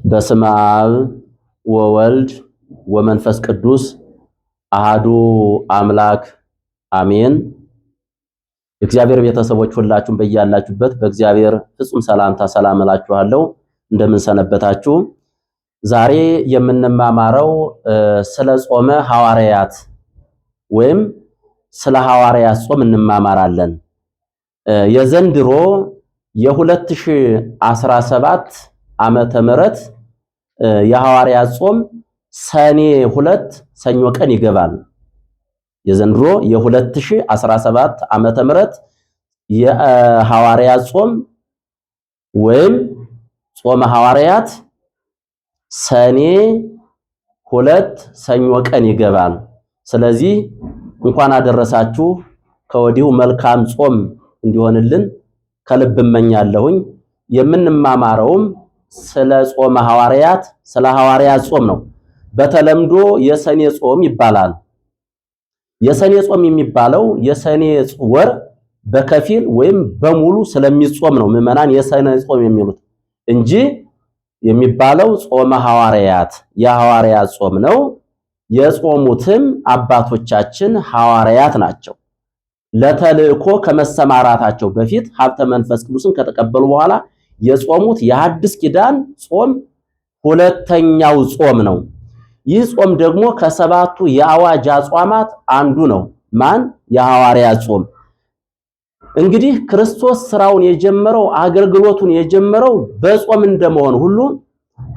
በስመ አብ ወወልድ ወመንፈስ ቅዱስ አሃዱ አምላክ አሜን። እግዚአብሔር ቤተሰቦች ሁላችሁም በያላችሁበት በእግዚአብሔር ፍጹም ሰላምታ ሰላም እላችኋለሁ። እንደምን ሰነበታችሁ? ዛሬ የምንማማረው ስለ ጾመ ሐዋርያት ወይም ስለ ሐዋርያት ጾም እንማማራለን። የዘንድሮ የ2017 ዓመተ ምህረት የሐዋርያት ጾም ሰኔ 2 ሰኞ ቀን ይገባል። የዘንድሮ የ2017 ዓመተ ምህረት የሐዋርያት ጾም ወይም ጾመ ሐዋርያት ሰኔ 2 ሰኞ ቀን ይገባል። ስለዚህ እንኳን አደረሳችሁ። ከወዲሁ መልካም ጾም እንዲሆንልን ከልብ እመኛለሁኝ። የምንማማረውም ስለ ጾመ ሐዋርያት ስለ ሐዋርያት ጾም ነው። በተለምዶ የሰኔ ጾም ይባላል። የሰኔ ጾም የሚባለው የሰኔ ወር በከፊል ወይም በሙሉ ስለሚጾም ነው ምዕመናን የሰኔ ጾም የሚሉት እንጂ የሚባለው ጾመ ሐዋርያት የሐዋርያት ጾም ነው። የጾሙትም አባቶቻችን ሐዋርያት ናቸው። ለተልእኮ ከመሰማራታቸው በፊት ሀብተ መንፈስ ቅዱስን ከተቀበሉ በኋላ የጾሙት የሐዲስ ኪዳን ጾም ሁለተኛው ጾም ነው። ይህ ጾም ደግሞ ከሰባቱ የአዋጅ አጽዋማት አንዱ ነው። ማን? የሐዋርያት ጾም። እንግዲህ ክርስቶስ ስራውን የጀመረው አገልግሎቱን የጀመረው በጾም እንደመሆኑ ሁሉ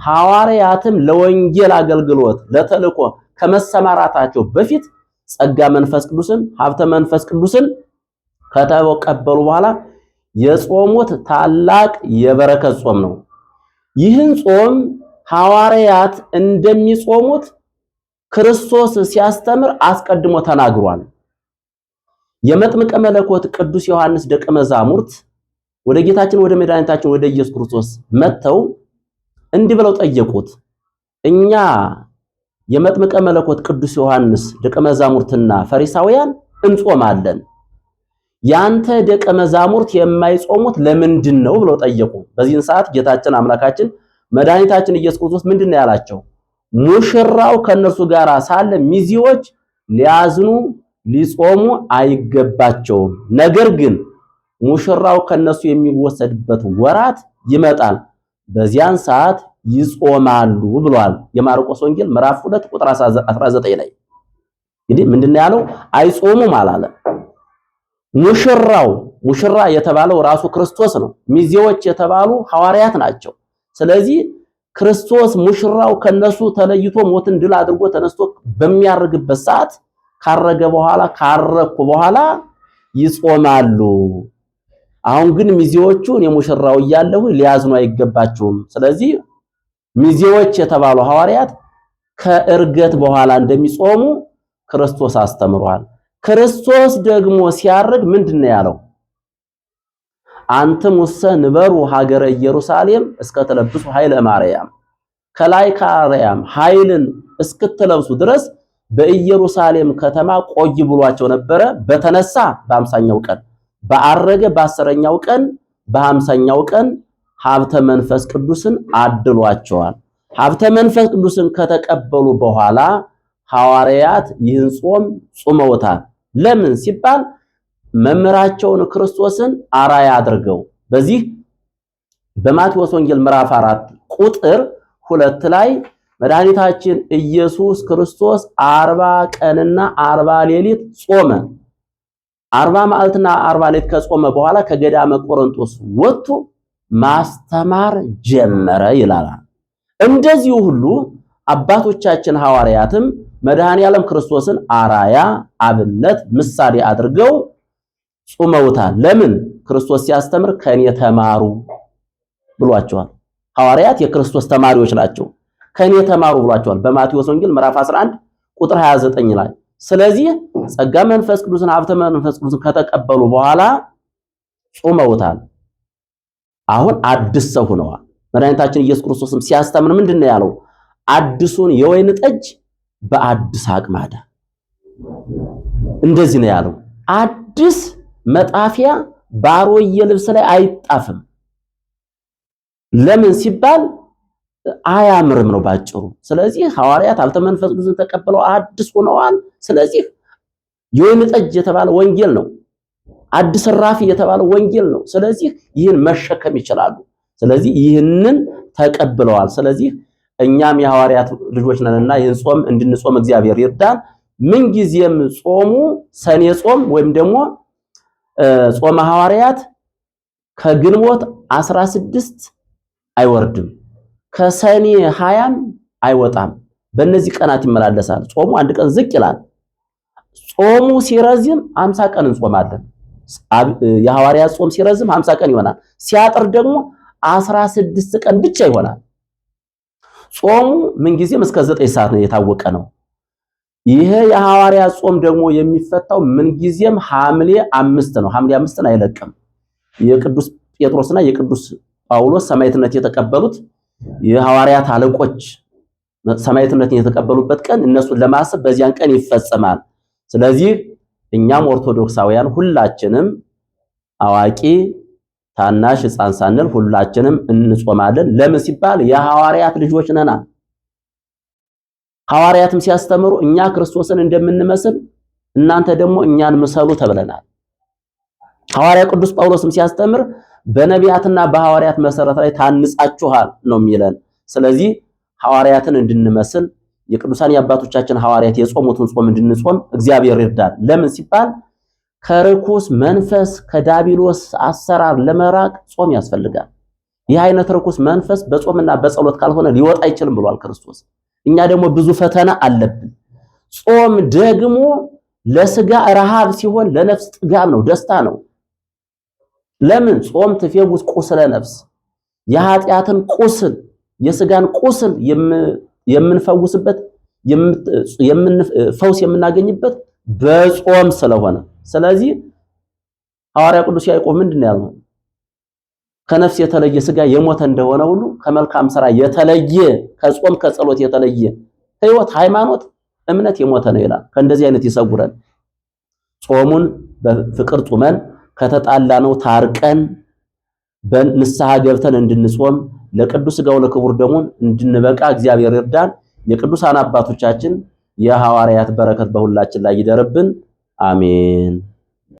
ሐዋርያትም ለወንጌል አገልግሎት ለተልእኮ ከመሰማራታቸው በፊት ጸጋ መንፈስ ቅዱስን ሀብተ መንፈስ ቅዱስን ከተቀበሉ በኋላ የጾሙት ታላቅ የበረከት ጾም ነው። ይህን ጾም ሐዋርያት እንደሚጾሙት ክርስቶስ ሲያስተምር አስቀድሞ ተናግሯል። የመጥምቀ መለኮት ቅዱስ ዮሐንስ ደቀ መዛሙርት ወደ ጌታችን ወደ መድኃኒታችን ወደ ኢየሱስ ክርስቶስ መጥተው እንዲህ ብለው ጠየቁት። እኛ የመጥምቀ መለኮት ቅዱስ ዮሐንስ ደቀ መዛሙርትና ፈሪሳውያን እንጾማለን፣ ያንተ ደቀ መዛሙርት የማይጾሙት ለምንድን ነው ብለው ጠየቁ። በዚህን ሰዓት ጌታችን አምላካችን መድኃኒታችን ኢየሱስ ክርስቶስ ምንድን ነው ያላቸው? ሙሽራው ከነርሱ ጋር ሳለ ሚዜዎች ሊያዝኑ ሊጾሙ አይገባቸውም። ነገር ግን ሙሽራው ከነሱ የሚወሰድበት ወራት ይመጣል፣ በዚያን ሰዓት ይጾማሉ ብሏል። የማርቆስ ወንጌል ምዕራፍ 2 ቁጥር 19 ላይ እንግዲህ ምንድነው ያለው? አይጾሙም አላለም። ሙሽራ የተባለው ራሱ ክርስቶስ ነው። ሚዜዎች የተባሉ ሐዋርያት ናቸው። ስለዚህ ክርስቶስ ሙሽራው ከነሱ ተለይቶ ሞትን ድል አድርጎ ተነስቶ በሚያርግበት ሰዓት ካረገ በኋላ ካረኩ በኋላ ይጾማሉ። አሁን ግን ሚዜዎቹ የሙሽራው እያለሁ ሊያዝኑ አይገባቸውም። ስለዚህ ሚዜዎች የተባሉ ሐዋርያት ከእርገት በኋላ እንደሚጾሙ ክርስቶስ አስተምሯል። ክርስቶስ ደግሞ ሲያርግ ምንድነው ያለው? አንትሙሰ ንበሩ ሀገረ ኢየሩሳሌም እስከተለብሱ ኃይለ ማርያም፣ ከላይ ከአርያም ኃይልን እስክትለብሱ ድረስ በኢየሩሳሌም ከተማ ቆይ ብሏቸው ነበረ። በተነሳ በ50ኛው ቀን በአረገ በ10ኛው ቀን በ50ኛው ቀን ሀብተ መንፈስ ቅዱስን አድሏቸዋል። ሀብተ መንፈስ ቅዱስን ከተቀበሉ በኋላ ሐዋርያት ይህን ጾም ጾመውታል። ለምን ሲባል መምህራቸውን ክርስቶስን አራያ አድርገው። በዚህ በማቴዎስ ወንጌል ምዕራፍ 4 ቁጥር 2 ላይ መድኃኒታችን ኢየሱስ ክርስቶስ 40 ቀንና 40 ሌሊት ጾመ። 40 መዓልትና 40 ሌሊት ከጾመ በኋላ ከገዳመ ቆሮንቶስ ወጥቶ ማስተማር ጀመረ ይላል። እንደዚሁ ሁሉ አባቶቻችን ሐዋርያትም መድኃኔዓለም ክርስቶስን አራያ አብነት ምሳሌ አድርገው ጾመውታል። ለምን? ክርስቶስ ሲያስተምር ከኔ ተማሩ ብሏቸዋል። ሐዋርያት የክርስቶስ ተማሪዎች ናቸው። ከኔ ተማሩ ብሏቸዋል በማቴዎስ ወንጌል ምዕራፍ 11 ቁጥር 29 ላይ። ስለዚህ ጸጋ መንፈስ ቅዱስን ሀብተ መንፈስ ቅዱስን ከተቀበሉ በኋላ ጾመውታል። አሁን አዲስ ሰው ሆነዋል። መድኃኒታችን ኢየሱስ ክርስቶስም ሲያስተምር ምንድነው ያለው? አዲሱን የወይን ጠጅ በአዲስ አቅማዳ። እንደዚህ ነው ያለው። አዲስ መጣፊያ ባሮየ ልብስ ላይ አይጣፍም። ለምን ሲባል አያምርም ነው ባጭሩ። ስለዚህ ሐዋርያት ሀብተ መንፈስ ቅዱስን ተቀብለው አዲስ ሆነዋል። ስለዚህ የወይን ጠጅ የተባለ ወንጌል ነው። አዲስ ራፊ የተባለ ወንጌል ነው። ስለዚህ ይህን መሸከም ይችላሉ። ስለዚህ ይህንን ተቀብለዋል። ስለዚህ እኛም የሐዋርያት ልጆች ነንና ይህን ጾም እንድንጾም እግዚአብሔር ይርዳን። ምን ጊዜም ጾሙ ሰኔ ጾም ወይም ደግሞ ጾመ ሐዋርያት ከግንቦት 16 አይወርድም፣ ከሰኔ 20 አይወጣም። በእነዚህ ቀናት ይመላለሳል። ጾሙ አንድ ቀን ዝቅ ይላል። ጾሙ ሲረዝም 50 ቀን እንጾማለን። የሐዋርያት ጾም ሲረዝም 50 ቀን ይሆናል። ሲያጥር ደግሞ 16 ቀን ብቻ ይሆናል። ጾሙ ምንጊዜም እስከ 9 ሰዓት ነው፣ የታወቀ ነው። ይሄ የሐዋርያት ጾም ደግሞ የሚፈታው ምንጊዜም ሐምሌ 5 ነው። ሐምሌ 5ን አይለቅም። የቅዱስ ጴጥሮስና የቅዱስ ጳውሎስ ሰማዕትነት የተቀበሉት የሐዋርያት አለቆች ሰማዕትነትን የተቀበሉበት ቀን እነሱን ለማሰብ በዚያን ቀን ይፈጸማል። ስለዚህ እኛም ኦርቶዶክሳውያን ሁላችንም አዋቂ ታናሽ ሕፃን ሳንል ሁላችንም እንጾማለን። ለምን ሲባል የሐዋርያት ልጆች ነና። ሐዋርያትም ሲያስተምሩ እኛ ክርስቶስን እንደምንመስል እናንተ ደግሞ እኛን ምሰሉ ተብለናል። ሐዋርያ ቅዱስ ጳውሎስም ሲያስተምር በነቢያትና በሐዋርያት መሰረት ላይ ታንጻችኋል ነው የሚለን። ስለዚህ ሐዋርያትን እንድንመስል የቅዱሳን የአባቶቻችን ሐዋርያት የጾሙትን ጾም እንድንጾም እግዚአብሔር ይርዳል። ለምን ሲባል ከርኩስ መንፈስ ከዳቢሎስ አሰራር ለመራቅ ጾም ያስፈልጋል። ይህ አይነት ርኩስ መንፈስ በጾምና በጸሎት ካልሆነ ሊወጣ አይችልም ብሏል ክርስቶስ። እኛ ደግሞ ብዙ ፈተና አለብን። ጾም ደግሞ ለስጋ ረሃብ ሲሆን ለነፍስ ጥጋብ ነው፣ ደስታ ነው። ለምን ጾም ትፌውስ ቁስለ ነፍስ፣ የኃጢአትን ቁስል የስጋን ቁስል የምንፈውስበት ፈውስ የምናገኝበት በጾም ስለሆነ። ስለዚህ ሐዋርያ ቅዱስ ያዕቆብ ምንድን ነው ያለው? ከነፍስ የተለየ ስጋ የሞተ እንደሆነ ሁሉ ከመልካም ሥራ የተለየ ከጾም ከጸሎት የተለየ ሕይወት፣ ሃይማኖት፣ እምነት የሞተ ነው ይላል። ከእንደዚህ አይነት ይሰውረን። ጾሙን በፍቅር ጾመን ከተጣላነው ታርቀን በንስሐ ገብተን እንድንጾም ለቅዱስ ሥጋው ለክቡር ደሙን እንድንበቃ እግዚአብሔር ይርዳን። የቅዱሳን አባቶቻችን የሐዋርያት በረከት በሁላችን ላይ ይደርብን። አሜን።